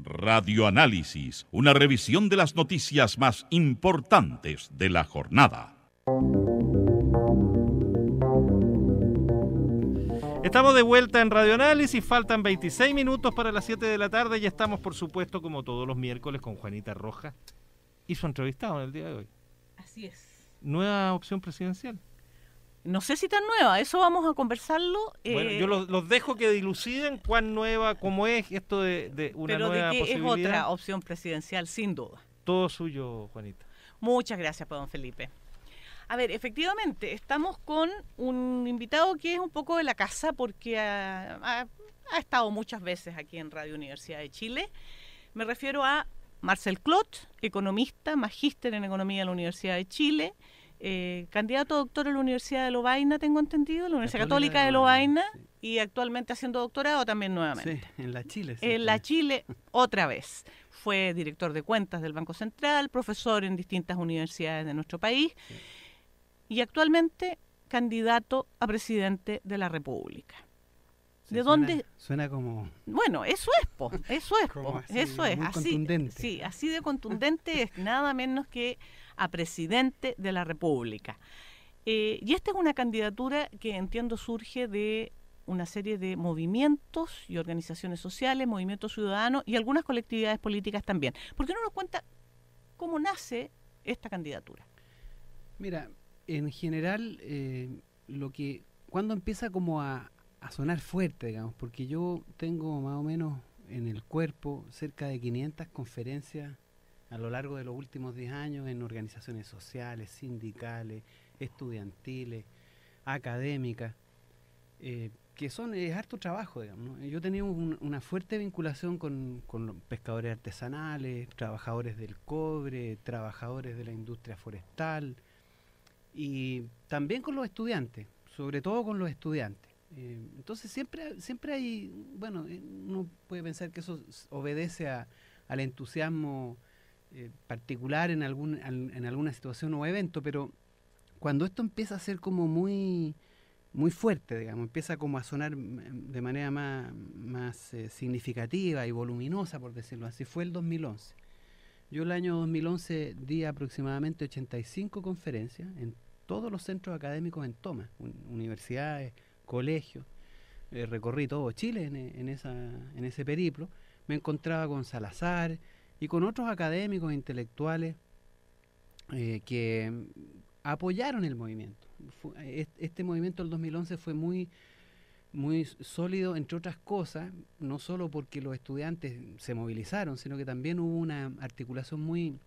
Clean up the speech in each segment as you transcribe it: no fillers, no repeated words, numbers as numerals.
Radioanálisis, una revisión de las noticias más importantes de la jornada. Estamos de vuelta en Radioanálisis, faltan 26 minutos para las 7 de la tarde y estamos, por supuesto, como todos los miércoles, con Juanita Rojas y su entrevistado en el día de hoy. Así es. Nueva opción presidencial. No sé si tan nueva, eso vamos a conversarlo. Bueno, yo los dejo que diluciden cuán nueva, cómo es esto de una pero nueva de que posibilidad. es otra opción presidencial, sin duda. Todo suyo, Juanita. Muchas gracias, don Felipe. A ver, efectivamente, estamos con un invitado que es un poco de la casa porque ha estado muchas veces aquí en Radio Universidad de Chile. Me refiero a Marcel Clot, economista, magíster en economía de la Universidad de Chile, candidato a doctor en la Universidad de Lovaina, tengo entendido, la Universidad Católica de Lovaina, sí. Y actualmente haciendo doctorado también nuevamente. Sí, en la Chile. Sí, en la Chile, otra vez. Fue director de cuentas del Banco Central, profesor en distintas universidades de nuestro país, sí. Y actualmente candidato a presidente de la República. ¿De dónde? Suena como... Bueno, eso es, eso es, así, contundente. Sí, así de contundente es nada menos que a presidente de la República. Y esta es una candidatura que entiendo surge de una serie de movimientos y organizaciones sociales, movimientos ciudadanos y algunas colectividades políticas también. ¿Por qué no nos cuenta cómo nace esta candidatura? Mira, en general, cuando empieza como a sonar fuerte, digamos, porque yo tengo más o menos en el cuerpo cerca de 500 conferencias a lo largo de los últimos 10 años en organizaciones sociales, sindicales, estudiantiles, académicas, que es harto trabajo, digamos, ¿no? Yo tenía una fuerte vinculación con los pescadores artesanales, trabajadores del cobre, trabajadores de la industria forestal y también con los estudiantes, sobre todo con los estudiantes. Entonces siempre hay, bueno, uno puede pensar que eso obedece al entusiasmo particular en alguna situación o evento, pero cuando esto empieza a ser como muy fuerte, digamos, empieza como a sonar de manera más significativa y voluminosa, por decirlo así, fue el 2011. Yo el año 2011 di aproximadamente 85 conferencias en todos los centros académicos en Toma, universidades, colegios, recorrí todo Chile en ese periplo, me encontraba con Salazar y con otros académicos e intelectuales que apoyaron el movimiento. Este movimiento del 2011 fue muy sólido, entre otras cosas, no solo porque los estudiantes se movilizaron, sino que también hubo una articulación muy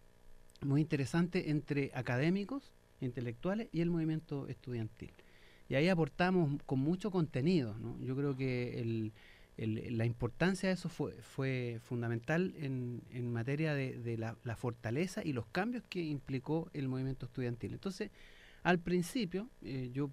interesante entre académicos, intelectuales y el movimiento estudiantil. Y ahí aportamos con mucho contenido, ¿no? Yo creo que la importancia de eso fue fundamental en materia de la fortaleza y los cambios que implicó el movimiento estudiantil. Entonces, al principio, yo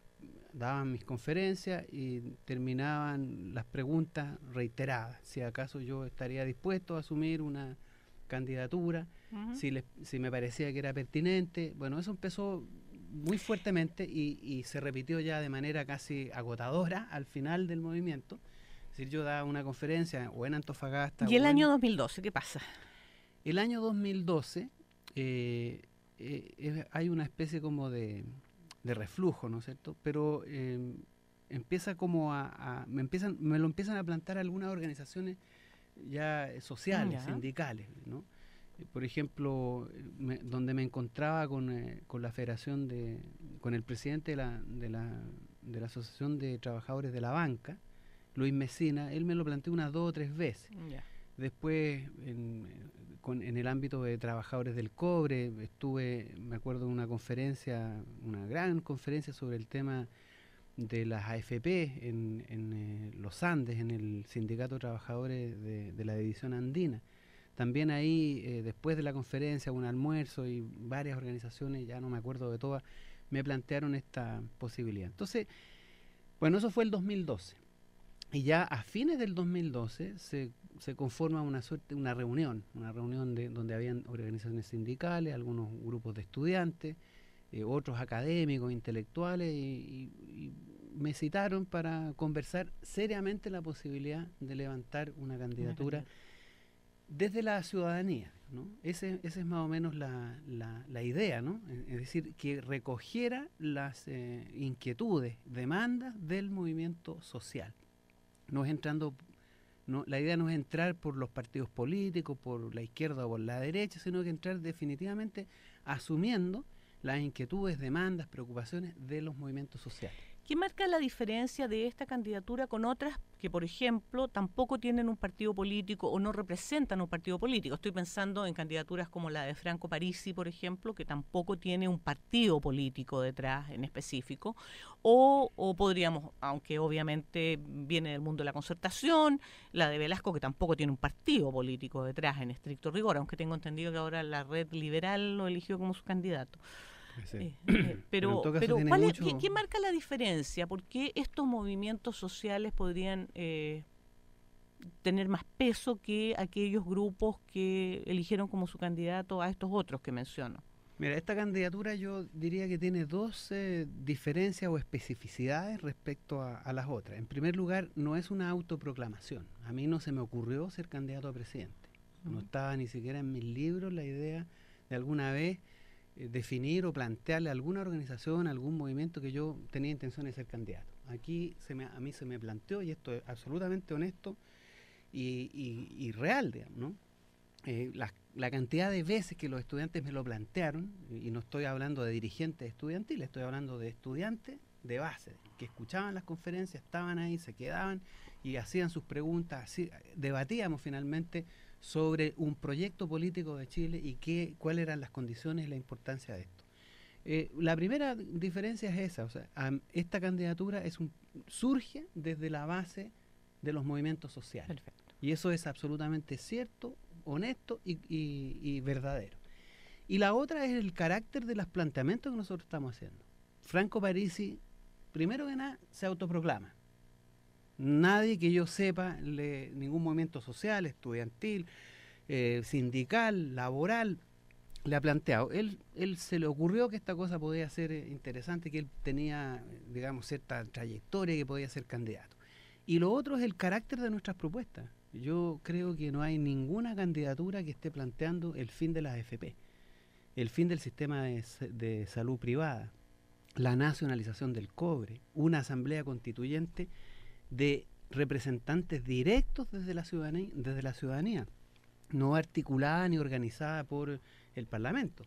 daba mis conferencias y terminaban las preguntas reiteradas, si acaso yo estaría dispuesto a asumir una candidatura, uh-huh. si me parecía que era pertinente. Bueno, eso empezó muy fuertemente y se repitió ya de manera casi agotadora al final del movimiento. Es decir, yo daba una conferencia o en Antofagasta. ¿Y el año 2012 qué pasa? El año 2012 hay una especie como de reflujo, ¿no es cierto? Pero empieza como me lo empiezan a plantar algunas organizaciones ya sociales, sindicales, ¿no? Por ejemplo, donde me encontraba con la federación con el presidente de la Asociación de Trabajadores de la Banca, Luis Mesina, él me lo planteó unas 2 o 3 veces. Después, en el ámbito de trabajadores del cobre, me acuerdo, en una gran conferencia sobre el tema de las AFP en los Andes, en el Sindicato de Trabajadores de la División Andina. También ahí, después de la conferencia, un almuerzo y varias organizaciones, ya no me acuerdo de todas, me plantearon esta posibilidad. Entonces, bueno, eso fue el 2012. Y ya a fines del 2012 se conforma una reunión donde habían organizaciones sindicales, algunos grupos de estudiantes, otros académicos, intelectuales, y me citaron para conversar seriamente la posibilidad de levantar una candidatura desde la ciudadanía, ¿no? Ese es más o menos la idea, ¿no? Es decir, que recogiera las inquietudes, demandas del movimiento social. La idea no es entrar por los partidos políticos, por la izquierda o por la derecha, sino que entrar definitivamente asumiendo las inquietudes, demandas, preocupaciones de los movimientos sociales. ¿Qué marca la diferencia de esta candidatura con otras que, por ejemplo, tampoco tienen un partido político o no representan un partido político? Estoy pensando en candidaturas como la de Franco Parisi, por ejemplo, que tampoco tiene un partido político detrás en específico, o podríamos, aunque obviamente viene del mundo de la concertación, la de Velasco, que tampoco tiene un partido político detrás en estricto rigor, aunque tengo entendido que ahora la Red Liberal lo eligió como su candidato. Sí. Pero mucho... ¿qué marca la diferencia? ¿Por qué estos movimientos sociales podrían tener más peso que aquellos grupos que eligieron como su candidato a estos otros que menciono? Mira, esta candidatura yo diría que tiene dos diferencias o especificidades respecto a las otras. En primer lugar, no es una autoproclamación. A mí no se me ocurrió ser candidato a presidente. No estaba ni siquiera en mis libros la idea de alguna vez definir o plantearle a alguna organización, a algún movimiento que yo tenía intención de ser candidato. Aquí a mí se me planteó, y esto es absolutamente honesto y real, digamos, ¿no? La cantidad de veces que los estudiantes me lo plantearon, y no estoy hablando de dirigentes estudiantiles, estoy hablando de estudiantes de base, que escuchaban las conferencias, estaban ahí, se quedaban y hacían sus preguntas, así, debatíamos finalmente sobre un proyecto político de Chile y cuáles eran las condiciones y la importancia de esto. La primera diferencia es esa, o sea, esta candidatura surge desde la base de los movimientos sociales. Perfecto. Y eso es absolutamente cierto, honesto y verdadero. Y la otra es el carácter de los planteamientos que nosotros estamos haciendo. Franco Parisi, primero que nada, se autoproclama. Nadie que yo sepa, ningún movimiento social, estudiantil, sindical, laboral, le ha planteado. Él se le ocurrió que esta cosa podía ser interesante, que él tenía, digamos, cierta trayectoria y que podía ser candidato. Y lo otro es el carácter de nuestras propuestas. Yo creo que no hay ninguna candidatura que esté planteando el fin de las AFP, el fin del sistema de salud privada, la nacionalización del cobre, una asamblea constituyente de representantes directos desde la ciudadanía, no articulada ni organizada por el Parlamento.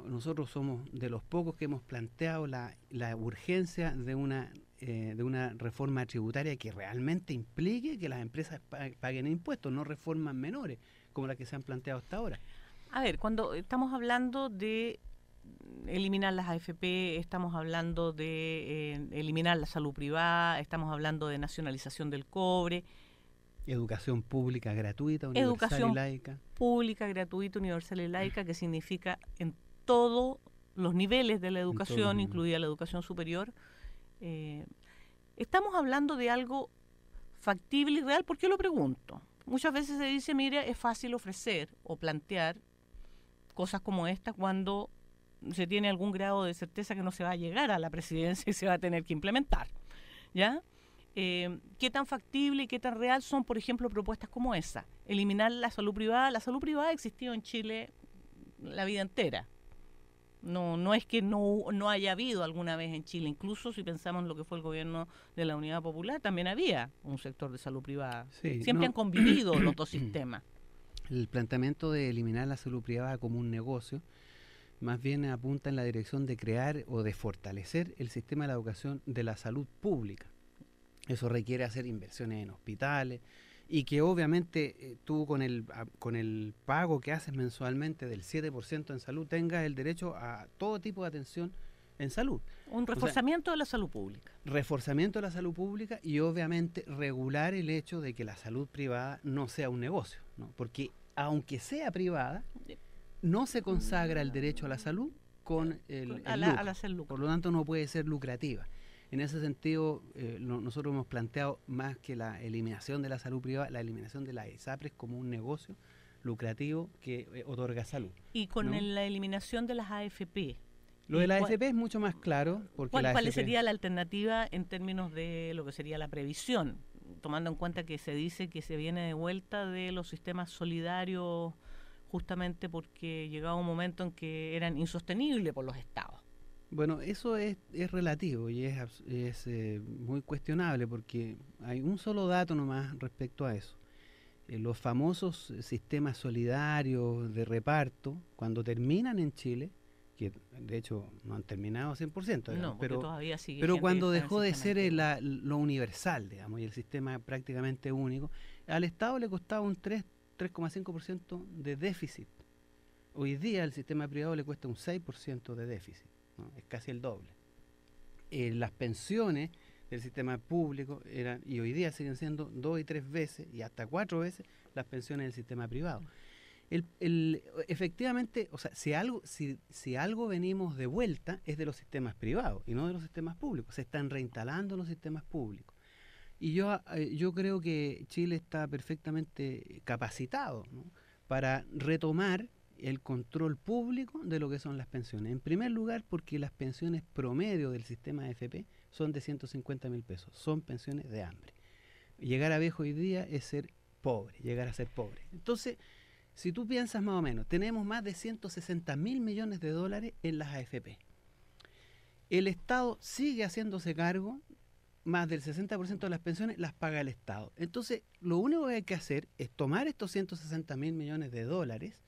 Nosotros somos de los pocos que hemos planteado la urgencia de una reforma tributaria que realmente implique que las empresas paguen impuestos, no reformas menores como las que se han planteado hasta ahora. A ver, cuando estamos hablando de eliminar las AFP, estamos hablando de eliminar la salud privada, estamos hablando de nacionalización del cobre. Educación pública gratuita, universal y laica. Pública, gratuita, universal y laica, que significa en todos los niveles de la educación, incluida la educación superior. Estamos hablando de algo factible y real. ¿Por qué lo pregunto? Muchas veces se dice, mira, es fácil ofrecer o plantear cosas como esta cuando se tiene algún grado de certeza que no se va a llegar a la presidencia y se va a tener que implementar, ¿ya? ¿Qué tan factible y qué tan real son, por ejemplo, propuestas como esa? Eliminar la salud privada. La salud privada ha existido en Chile la vida entera. No es que no haya habido alguna vez en Chile. Incluso si pensamos en lo que fue el gobierno de la Unidad Popular, también había un sector de salud privada. Sí, siempre han convivido los dos sistemas. El planteamiento de eliminar la salud privada como un negocio más bien apunta en la dirección de crear o de fortalecer el sistema de la educación de la salud pública. Eso requiere hacer inversiones en hospitales y que obviamente tú con el pago que haces mensualmente del 7% en salud tengas el derecho a todo tipo de atención en salud. Un reforzamiento de la salud pública. Reforzamiento de la salud pública y obviamente regular el hecho de que la salud privada no sea un negocio, ¿no? Porque aunque sea privada, no se consagra el derecho a la salud con el lucro. Por lo tanto, no puede ser lucrativa. En ese sentido, nosotros hemos planteado más que la eliminación de la salud privada, la eliminación de la ISAPRES como un negocio lucrativo que otorga salud. Y con la eliminación de las AFP. Lo de la AFP es mucho más claro. Porque ¿Cuál sería la alternativa en términos de lo que sería la previsión? tomando en cuenta que se dice que se viene de vuelta de los sistemas solidarios justamente porque llegaba un momento en que eran insostenibles por los estados. Bueno, eso es relativo y es muy cuestionable porque hay un solo dato nomás respecto a eso. Los famosos sistemas solidarios de reparto, cuando terminan en Chile, que de hecho no han terminado 100%, digamos, No, porque todavía sigue pero gente cuando que está dejó en el de sistema ser antiguo. lo universal, digamos, y el sistema prácticamente único, al Estado le costaba un 3,5% de déficit. Hoy día al sistema privado le cuesta un 6% de déficit, ¿no? Es casi el doble. Las pensiones del sistema público eran, y hoy día siguen siendo 2 y 3 veces, y hasta 4 veces, las pensiones del sistema privado. Efectivamente, o sea, si algo venimos de vuelta es de los sistemas privados y no de los sistemas públicos. Se están reinstalando los sistemas públicos. Y yo creo que Chile está perfectamente capacitado, ¿no?, para retomar el control público de lo que son las pensiones. En primer lugar, porque las pensiones promedio del sistema AFP son de 150.000 pesos. Son pensiones de hambre. Llegar a viejo hoy día es ser pobre, llegar a ser pobre. Entonces, si tú piensas más o menos, tenemos más de 160.000 millones de dólares en las AFP. El Estado sigue haciéndose cargo, más del 60% de las pensiones las paga el Estado. Entonces, lo único que hay que hacer es tomar estos 160.000 millones de dólares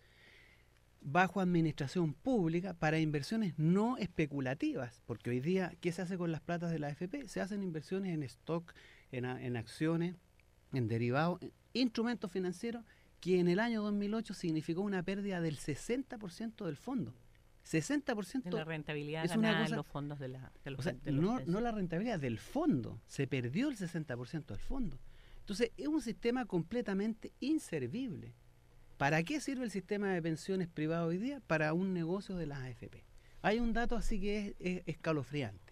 bajo administración pública para inversiones no especulativas, porque hoy día, ¿qué se hace con las platas de la AFP? Se hacen inversiones en stock, en acciones, en derivados, en instrumentos financieros, que en el año 2008 significó una pérdida del 60% del fondo. 60% De la rentabilidad es una ganada cosa, en los fondos de los, o sea, de los no la rentabilidad del fondo, se perdió el 60% del fondo. Entonces, es un sistema completamente inservible. ¿Para qué sirve el sistema de pensiones privado hoy día? Para un negocio de las AFP. Hay un dato así que es escalofriante.